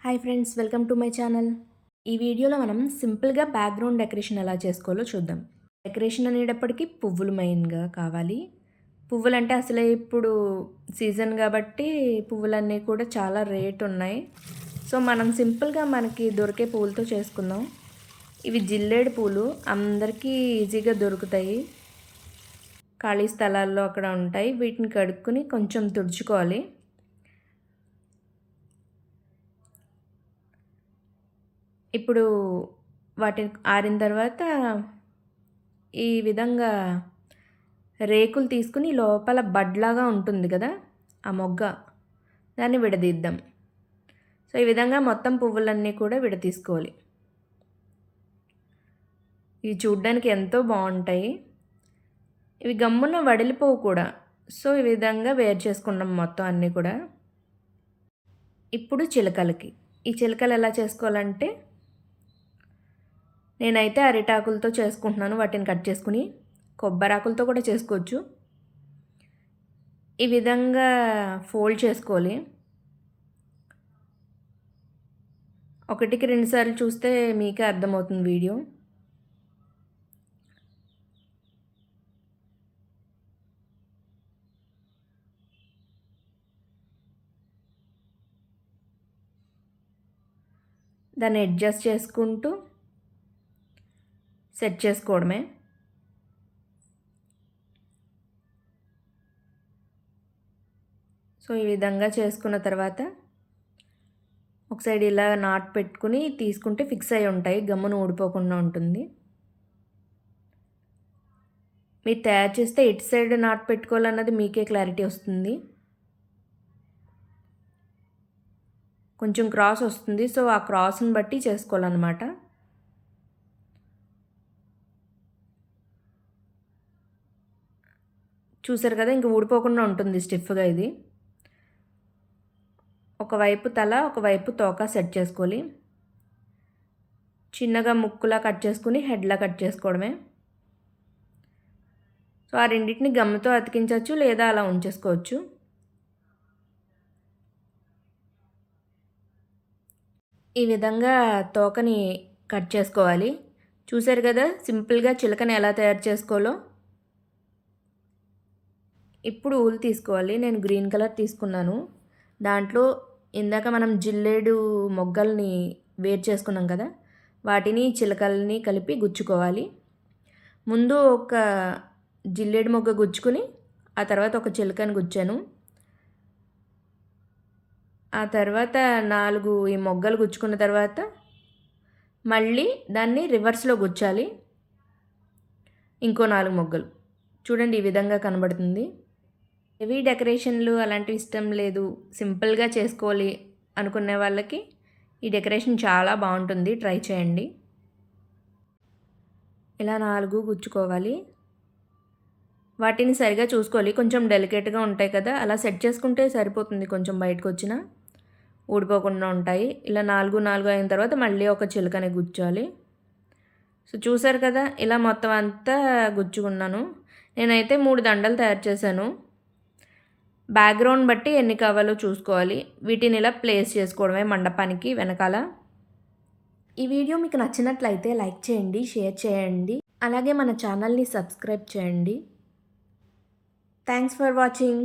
Hi friends, welcome to my channel. ఈ వీడియోలో మనం సింపుల్గా బ్యాక్గ్రౌండ్ డెకరేషన్ ఎలా చేసుకోవాలో చూద్దాం. డెకరేషన్ అనేటప్పటికీ పువ్వులు మెయిన్గా కావాలి. పువ్వులు అంటే అసలే ఇప్పుడు సీజన్ కాబట్టి పువ్వులన్నీ కూడా చాలా రేట్ ఉన్నాయి. సో మనం సింపుల్గా మనకి దొరికే పువ్వులతో చేసుకుందాం. ఇవి జిల్లేడు పూలు అందరికీ ఈజీగా దొరుకుతాయి. ఖాళీ స్థలాల్లో అక్కడ ఉంటాయి. వీటిని కడుక్కొని కొంచెం తుడుచుకోవాలి. ఇప్పుడు వాటిని ఆరిన తర్వాత ఈ విధంగా రేకులు తీసుకుని లోపల బడ్లాగా ఉంటుంది కదా, ఆ మొగ్గ, దాన్ని విడదీద్దాం. సో ఈ విధంగా మొత్తం పువ్వులన్నీ కూడా విడతీసుకోవాలి. ఇవి చూడ్డానికి ఎంతో బాగుంటాయి. ఇవి గమ్మున వడిలిపోవు కూడా. సో ఈ విధంగా వేరు చేసుకున్నాం మొత్తం అన్నీ కూడా. ఇప్పుడు చిలకలకి ఈ చిలకలు ఎలా చేసుకోవాలంటే, నేనైతే అరిటాకులతో చేసుకుంటున్నాను. వాటిని కట్ చేసుకుని కొబ్బరాకులతో కూడా చేసుకోవచ్చు. ఈ విధంగా ఫోల్డ్ చేసుకోవాలి. ఒకటికి 2 సార్లు చూస్తే మీకే అర్థమవుతుంది వీడియో. దాన్ని అడ్జస్ట్ చేసుకుంటూ సెట్ చేసుకోవడమే. సో ఈ విధంగా చేసుకున్న తర్వాత ఒక సైడ్ ఇలా నాట్ పెట్టుకుని తీసుకుంటే ఫిక్స్ అయి ఉంటాయి, గమ్మున ఊడిపోకుండా ఉంటుంది. మీరు తయారు చేస్తే ఎటు సైడ్ నాట్ పెట్టుకోవాలన్నది మీకే క్లారిటీ వస్తుంది. కొంచెం క్రాస్ వస్తుంది, సో ఆ క్రాస్ని బట్టి చేసుకోవాలన్నమాట. చూసారు కదా, ఇంక ఊడిపోకుండా ఉంటుంది స్టిఫ్గా. ఇది ఒకవైపు తల, ఒకవైపు తోక సెట్ చేసుకోవాలి. చిన్నగా ముక్కులా కట్ చేసుకుని హెడ్లా కట్ చేసుకోవడమే. సో ఆ రెండింటిని గమ్ముతో అతికించవచ్చు, లేదా అలా ఉంచేసుకోవచ్చు. ఈ విధంగా తోకని కట్ చేసుకోవాలి. చూసారు కదా, సింపుల్గా చిలకని ఎలా తయారు చేసుకోవాలో. ఇప్పుడు ఊలు తీసుకోవాలి. నేను గ్రీన్ కలర్ తీసుకున్నాను. దాంట్లో ఇందాక మనం జిల్లేడు మొగ్గల్ని వేరు చేసుకున్నాం కదా, వాటిని చిలకల్ని కలిపి గుచ్చుకోవాలి. ముందు ఒక జిల్లేడు మొగ్గ గుచ్చుకుని ఆ తర్వాత ఒక చిలకని గుచ్చాను. ఆ తర్వాత 4 ఈ మొగ్గలు గుచ్చుకున్న తర్వాత మళ్ళీ దాన్ని రివర్స్లో గుచ్చాలి. ఇంకో 4 మొగ్గలు. చూడండి, ఈ విధంగా కనబడుతుంది. హెవీ డెకరేషన్లు అలాంటివి ఇష్టం లేదు, సింపుల్గా చేసుకోవాలి అనుకునే వాళ్ళకి ఈ డెకరేషన్ చాలా బాగుంటుంది. ట్రై చేయండి. ఇలా 4 గుచ్చుకోవాలి. వాటిని సరిగా చూసుకోవాలి, కొంచెం డెలికేట్గా ఉంటాయి కదా, అలా సెట్ చేసుకుంటే సరిపోతుంది. కొంచెం బయటకు వచ్చినా ఊడిపోకుండా ఉంటాయి. ఇలా 4 అయిన తర్వాత మళ్ళీ ఒక చిలుకని గుచ్చాలి. సో చూసారు కదా, ఇలా మొత్తం అంతా గుచ్చుకున్నాను. నేనైతే 3 దండలు తయారు చేశాను. బ్యాక్గ్రౌండ్ బట్టి ఎన్ని కావాలో చూసుకోవాలి. వీటిని ఇలా ప్లేస్ చేసుకోవడమే మండపానికి వెనకాల. ఈ వీడియో మీకు నచ్చినట్లయితే లైక్ చేయండి, షేర్ చేయండి, అలాగే మన ఛానల్ని సబ్స్క్రైబ్ చేయండి. Thanks for watching.